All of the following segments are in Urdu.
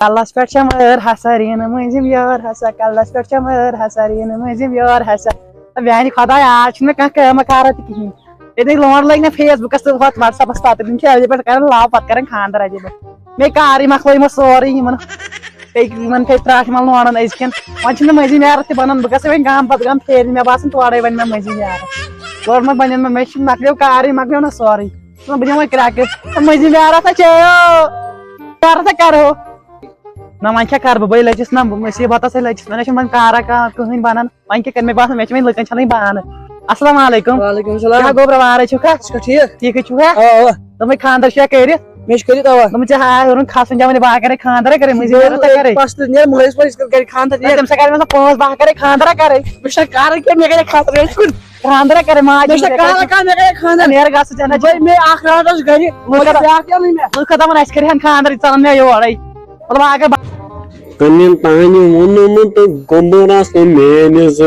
کلس پہ مر ہسا رین مزم یار ہسا کلس پہ مر ہسا رین مزم یار ہسا میانہ خدا آج میں کم کارا تہین یہ لون لگ نا فیس بکس تو واٹس ایپس پتہ تم ادے پہ کر لو پتہ کر خاندر ادے پہ مے کار مکل سوری پہ تراش مل لونن ازکین وی مزم یار تہ بنان بہ گھس وی گام پتہ گام پھیر مے باسان تورے ون مے مزم یار گورمنٹ بن مے مکلیو کار مکلیو نا سوری بہ دم کرک مزم یار ہسا چیو کر سا کرو نہ وی کیا کر بہ لچس نا مصیبت سے لچس ون کارا کہین بنان وی کیا کر مے باسان مے لکن چھن بان السلام علیکم وعلیکم السلام کیا گو برابر چھکا ٹھیک ٹھیک چھکا تم خاندر چھا کرت مش کری دوا تم ہوں کھسن جا با کرے خاندر کرے مزے کرے پاس نیر مہیس پاس کر خاندر تم سے کرے 5 باہ کرے خاندر کرے مش کار کے مے کرے خاندر خاندر کرے ماج مش کار کا مے کرے خاندر نیر گس جنا بھائی میں اخ راتس گری مگر بیاکھ کیا نہیں میں ختم اس کرے خاندر چلن مے یورے مطلب اگر کنن تانی ونمت گوبرس میانس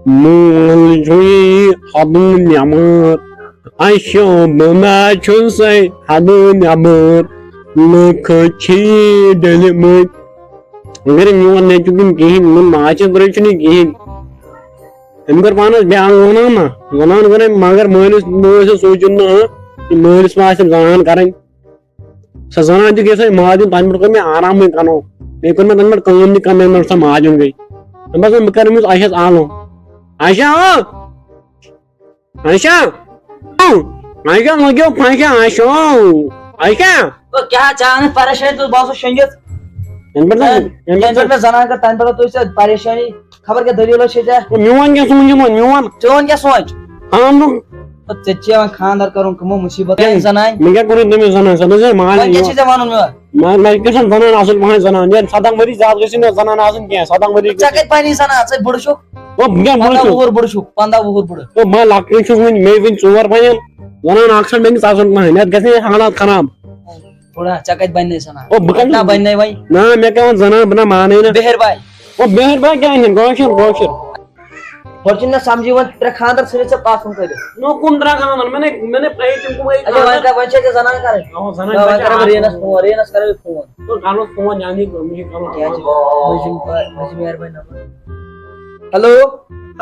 مول جوئی حدن نمر اشو بنا چھن سے حدن نمر لکھ چھی ڈلمت اگر میون نیچن کہین من ماچ برچنی کہین ام کر پانس بیان ونان کرے مگر مالس مول سوچن مالس ما زنان کریں سہ زنان تہ گئی ماجن تمہ پہ کر میں آرام کرو بی کور تمہ پہ کم تہ کم سہ ماجن گئی بس بہ کر امس عائشہ آلو عائشہ عائشہ عائشہ لگو پھنشہ عائشہ عائشہ تو کیا چاہن پریشانی تو باسو شنگت میں زنان کا تن پڑا تو پریشانی خبر کیا دلیل ہے میون کیا سوچ میون چون کیا سوچ ہم ژےٚ خاندر کرُن کمو مصیبت زنان میں کیا کرو تم زنان سہ مال کیا چھ ژےٚ ونُن میں کیا زنان اصل پہن زنان یہ 17 ؤری زیادہ گژھِ زنان آسن کی 17 ؤری ژےٚ کتہِ پننی زنان ژٕ بُڈٕ چھُکھ وہ کیا 15 وُہُر بُڈٕ چھُکھ 15 وُہُر بُڈٕ وہ میں لکٹ چھس ون مے ون 4 پہن زنان اکثر میں آسن پہن یہ گژھِ حالات خراب تھوڑا ژےٚ کتہِ بننے زنان وہ بکنا بننے وۄنۍ نا میں کیا زنان بنا مانے نا بہر بھائی وہ بہر بھائی کیا ہے گوشر گۄڈٕ چھُنہٕ مےٚ سمجھی وۄنۍ ترٛےٚ خاندر ژھٕنِتھ ژےٚ پتھ کُن کٔرِتھ نو کون طرح کا میں نے پے تم کو اچھا وۄنۍ چھےٚ ژےٚ زنان کرٕنۍ او زنان وۄنۍ کرٕ بہٕ ریٖنس فون ریٖنس کرٕ بہٕ فون تو کالو فون جانی کو مجھے کالو کیٛازِ مےٚ چھِ مہربٲنی نمبر ہیلو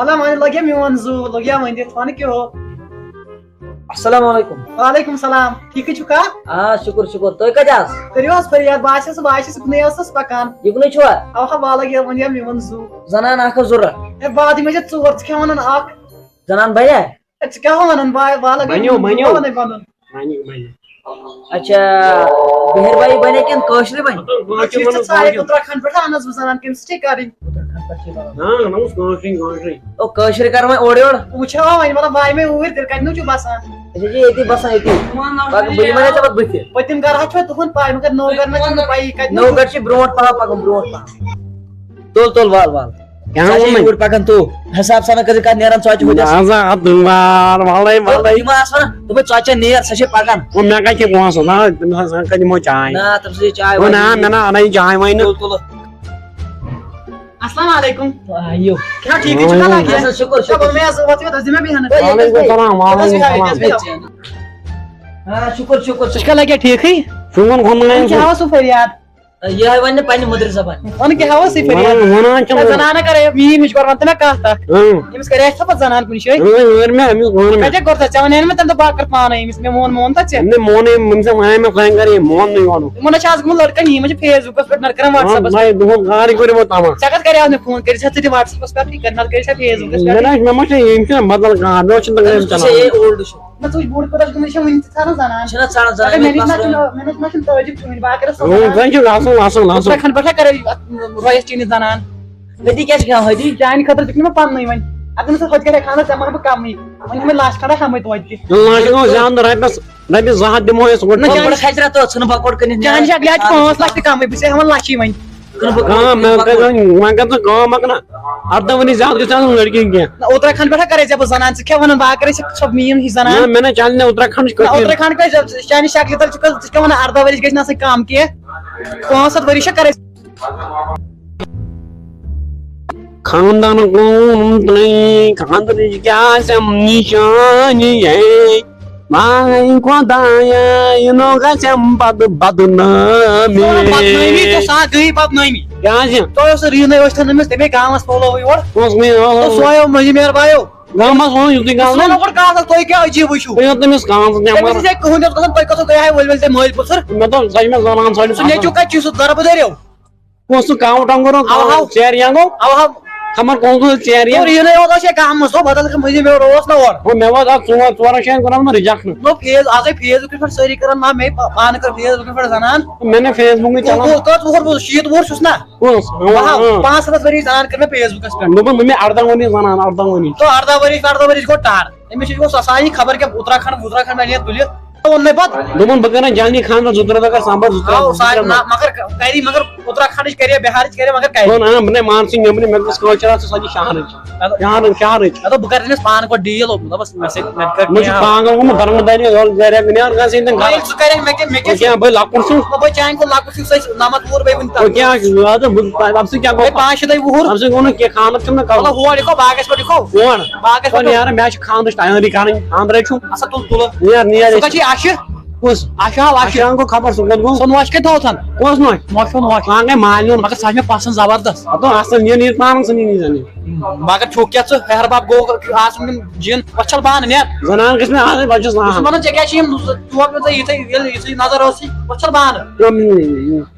ہلا ون لگیا میون زو لگیا ون دت ون کیو السلام علیکم وعلیکم السلام ٹھیک چھکا شکر شکر تُہۍ کتہِ حظ کریو اس فریاد باشس کنے اوسس پکان یِکنُے چھُوا اوہ وا لگیا ون یا میون زو زنان اکھ ٲس ضروٗرت اے بعد میں ژور ژ کیا ونن اکھ زنان بنیا ژ کیا ونن وا لگیا مانیو اچھا بہر بھائی بنے کن کٲشرِ بنہِ گوشر سارے اتراکھنڈ پہ انس بزنان کم سٹی کریں نا نمس گوشری او کٲشرِ کر وۄنۍ اورٕ یورٕ وچھو ون مطلب باے میں اوور تیل کتنو چھ بسان اچھا جی ییٚتی بسان ییٚتی پگہہ بہٕ یِمے ژےٚ پتہٕ بٕتھِ پتم گھر چھو تہن پاے مگر نو گھر نہ پائی کتنو نو گڑ چھِ برونٛٹھ پہم پکُن برونٛٹھ پہم تُل تُل وال وال کیا ہو پکان تو حساب سان کر نیران ژۄچہِ ہوٚتٮ۪س آزا دمار والے والے یِم آس ونان دوٚپمے ژۄچہِ نیر سۄ چھِ پکان وہ میں کا کہ پونس نا تم سان کا دمو چائے نہ تم سے چائے وہ نا میں نا نہیں چائے وین تُل تُل السلام علیکم آیو کیا ٹھیک ہے چھکا لگیا شکر شکر میں از وات دس میں بھی ہن وعلیکم السلام وعلیکم السلام ہاں شکر شکر چھکا لگیا ٹھیک ہے سون کھن کیا ہو سو فریاد یہ ہے ون پننہِ مدر زبان ان کیا ہو سی فریاد ونان چھ زنانہ کرے می مش کر ونت نہ کہتا امس کرے تھپ زنان کن شے ور میں امس ون میں کیا کرتا چون میں تم تو باکر پان امس میں مون تا چھ نے مونے من سے میں فلنگ کرے مون نہیں وانو من چھ از گم لڑکا نی مجھ فیس بک پر نر کرم واٹس ایپ میں دو گار کرے وہ تاما چکت کرے نے فون کر چھ واٹس ایپ پر ٹھیک نہ کرے فیس بک میں نہ مچ یم چھ بدل کا دو چھ تک چلا یہ اولڈ شو نہ تو بوڑ کر کہ مش ون تھا زنان چھنا چھنا زنان میں نہ توجہ چھ باکر وہ گنج لاسن کھن پٹھا کرے رویس چین زنان ہدی کیا چھ ہدی جان خاطر تک میں پان نہیں ون اگر سے خود کرے کھانا تمام کم ہی ون میں لاش کھڑا ہم تو وجہ لاش نو جان رپس نبی زہد دمو اس گڈ بڑا خجرا تو چھن بکوڑ کنی جان شک لاچ 5 لاکھ کم ہی بس ہم لاچی ون کام میں کہ کام مکنا اردہ ونی زیادہ گژھان لڑکی کیا اتراکھنڈ پٹھا کرے جب زنان سے کیا ون باکر سب میم ہی زنان میں نے چلنے اتراکھنڈ اتراکھنڈ کا شان شکل تر کیا ون اردہ ورش گژھنا سے کام کیا 5 ورش کرے خاندان کو خاندان کیا سم نشان ہے Mai Kodaya, you know, Gassam Badunami. بدنامی تو ساتھ گئی بدنامی Gazia, تو اس رینہ اس تھنمس تمے گامس پولو یور was me تو all. سویو مجھ میرا بھائیو Gamas on you think سنو I'll پر کہا تو کیا عجیب وشو let them scans. تمس سے کہن جو کسن کوئی کسو گیا ہے ول ول تے مول پسر Metal Simon Zonan سنے جو کا چیز درب دریو was to count on How? chair yango. اب ہم Come on, go to the chair. تو رینہ ہوتا ہے کام مسو بدل کے مجھ میرا روز نہ اور Oh, never that so share on rejection. نو فیز آگے فیس بک پر ساری کرن ما میں پان کر فیس بک پر زنان Many Facebook me تو channel. کت وہر شیت وہر چھس نا Was. پانچ سات وری زنان کرن فیس بکس پر No, me Ardamoni Zanan, Ardamoni. تو اردہ وری کو ٹار امس کو سسائی خبر کہ اتراکھنڈ میں لیت تلیت ون پت Duman Bakana Jani Khan, Zutra, Sambar, مگر کری مگر اتراکھنڈ کرے بہار کرے مگر کری I'm Mansing, every Memphis culture, Sadi Shaharich. تو بہ کر پان کو ڈیل دپس مے سۭتۍ مے کر Much Pang, Barangadari, all Garian, Gas in the سُہ کرے مے کیا Gaia, Belakursu. بہ چانہ کو لاکُر چھُ نمت وُہُر بیٚیہِ وٕنہِ تام Okay, I'm saying, بیٚیہِ پانٛژھ شیٚے دۄہ وُہُر I'm saying, get Khan of the مطلب color. ہور یِکھو باغس پٮ۪ٹھ یِکھو One. باغس One پٮ۪ٹھ year, match Khan, the Stein, Khan, Andrechu. اَسا تُل تُلہٕ Near, سُہ کتہِ چھِ اَشہِ was. اَشہِ حال اَشہِ Ashango cover so good. سۄ نوش کتہِ تھوٚو تھن Was not. نوشو نوش Manga Malion. مگر سۄ چھِ مےٚ پسنٛد زبردست I don't ask them, you need Pans and you مگر چھُکھ کیٛاہ ژٕ ہہر بب گوٚو آسُن یِم جِن وۄتھ چھل بانہٕ نیر Zanan gets me out of just ژٕ وَنان ژےٚ کیٛاہ چھِ یِم ژور پیٚژٕ یِتھٕے ییٚلہِ یِژٕے نظر ٲسٕے وۄتھ چھل بانہٕ